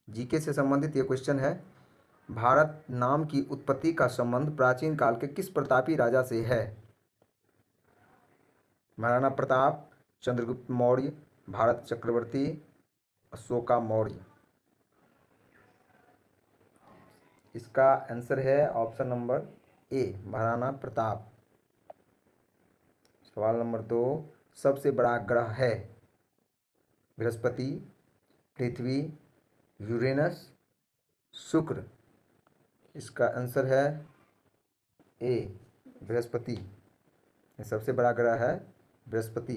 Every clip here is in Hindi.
जीके से संबंधित ये क्वेश्चन है। भारत नाम की उत्पत्ति का संबंध प्राचीन काल के किस प्रतापी राजा से है? महाराणा प्रताप, चंद्रगुप्त मौर्य, भारत चक्रवर्ती, अशोका मौर्य। इसका आंसर है option number A, Maharana Pratap. सवाल नंबर 2, सबसे बड़ा ग्रह है? बृहस्पति, पृथ्वी, यूरेनस, शुक्र। इसका आंसर है ए, बृहस्पति। सबसे बड़ा ग्रह है बृहस्पति।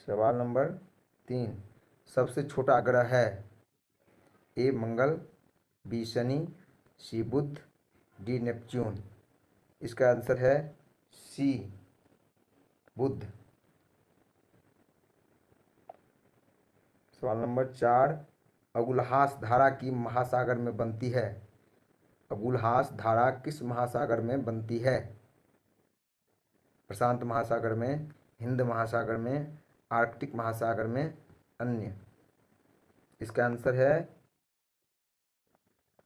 सवाल नंबर 3, सबसे छोटा ग्रह है? ए मंगल, बी शनि, सी बुध, डी नेपच्यून। इसका आंसर है सी, बुध। सवाल नंबर 4, अगुलहास धारा की महासागर में बनती है? अगुलहास धारा किस महासागर में बनती है? प्रशांत महासागर में, हिंद महासागर में, आर्कटिक महासागर में, अन्य। इसका आंसर है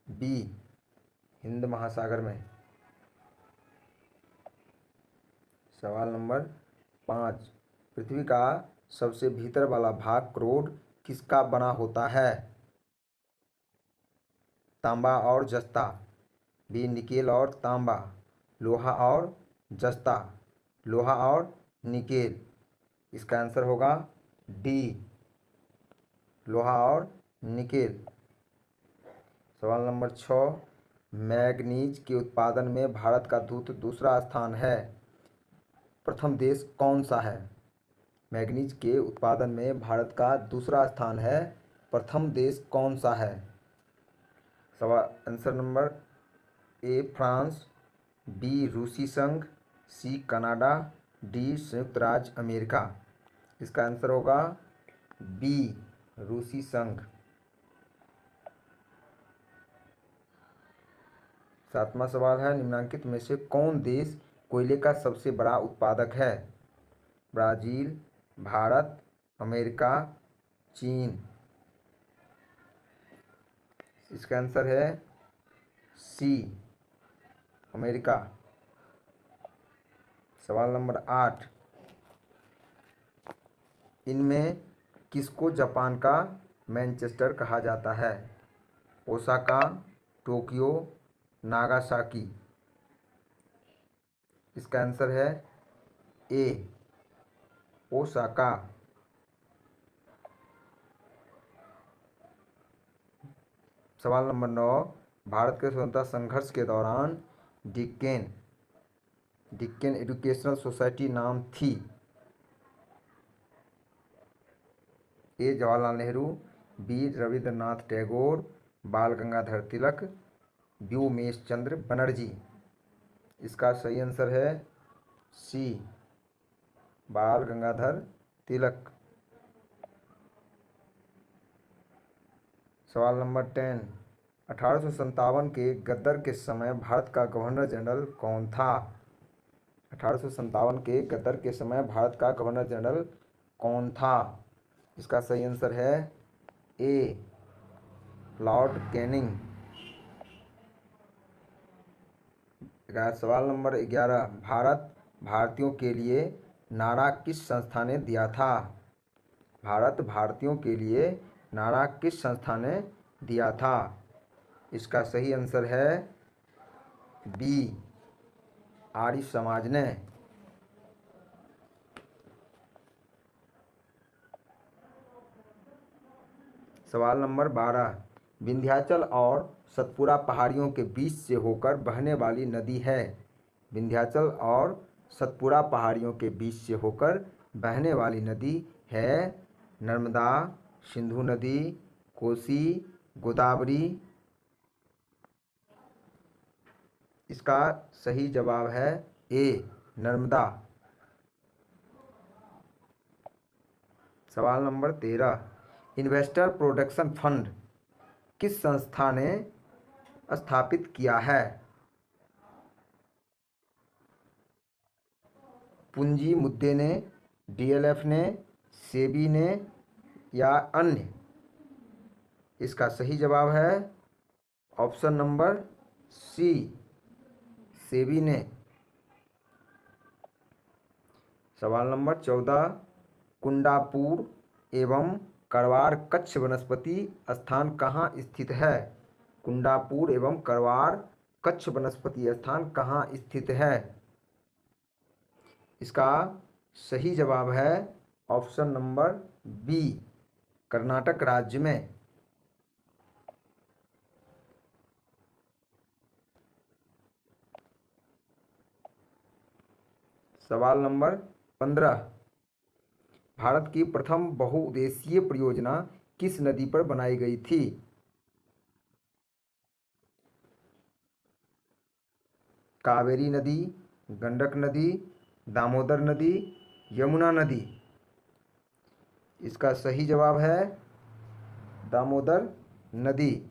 बी, हिंद महासागर में। सवाल नंबर 5, पृथ्वी का सबसे भीतर वाला भाग क्रोड किसका बना होता है? तांबा और जस्ता, बी निकेल और तांबा, लोहा और जस्ता, लोहा और निकेल। इसका आंसर होगा डी, लोहा और निकेल। सवाल नंबर 6, मैग्नीज के उत्पादन में भारत का दूसरा स्थान है? प्रथम देश कौन सा है? मैग्नीज के उत्पादन में भारत का दूसरा स्थान है, प्रथम देश कौन सा है? सवाल answer number A France, B रूसी संघ, सी कनाडा, डी संयुक्त राज्य अमेरिका। इसका आंसर होगा बी, रूसी संघ। 7वां सवाल है, निम्नलिखित में से कौन देश कोयले का सबसे बड़ा उत्पादक है? ब्राज़ील, भारत, अमेरिका, चीन। इसका आंसर है सी, अमेरिका। सवाल नंबर 8, इनमें किसको जापान का मैनचेस्टर कहा जाता है? Osaka, Tokyo, Nagasaki. इसका आंसर है ए, ओसाका। सवाल नंबर 9, भारत के स्वतंत्रता संघर्ष के दौरान डिक्केन एजुकेशनल सोसाइटी नाम थी? ए जवाहरलाल नेहरू, बी रविंद्रनाथ टैगोर, बाल गंगाधर तिलक, व्योमेश चंद्र बनर्जी। इसका सही आंसर है सी, बाल गंगाधर तिलक। सवाल नंबर 10, 1857 के गदर के समय भारत का गवर्नर जनरल कौन था? 1857 के गदर के समय भारत का गवर्नर जनरल कौन था? इसका सही आंसर है ए, लॉर्ड कैनिंग। सवाल नंबर 11, भारतीयों के लिए नारा किस संस्था ने दिया था? भारत भारतीयों के लिए नारा किस संस्था ने दिया था? इसका सही आंसर है बी, आर्य समाज ने। सवाल नंबर 12, विंध्याचल और सतपुड़ा पहाड़ियों के बीच से होकर बहने वाली नदी है? विंध्याचल और सतपुड़ा पहाड़ियों के बीच से होकर बहने वाली नदी है नर्मदा, सिंधु नदी, कोसी, गोदावरी। इसका सही जवाब है ए, नर्मदा। सवाल नंबर 13, इन्वेस्टर प्रोटेक्शन फंड किस संस्था ने स्थापित किया है? पूंजी मुद्दे ने, डीएलएफ ने, सेबी ने या अन्य? इसका सही जवाब है ऑप्शन नंबर सी, सेबी ने। सवाल नंबर 14, कुंडापुर एवं करवार कच्छ वनस्पति स्थान कहाँ स्थित है? कुंडापुर एवं करवार कच्छ वनस्पति स्थान कहाँ स्थित है? इसका सही जवाब है ऑप्शन नंबर बी, कर्नाटक राज्य में। सवाल नंबर 15, भारत की प्रथम बहुउद्देशीय परियोजना किस नदी पर बनाई गई थी? कावेरी नदी, गंडक नदी, दामोदर नदी, यमुना नदी। इसका सही जवाब है दामोदर नदी।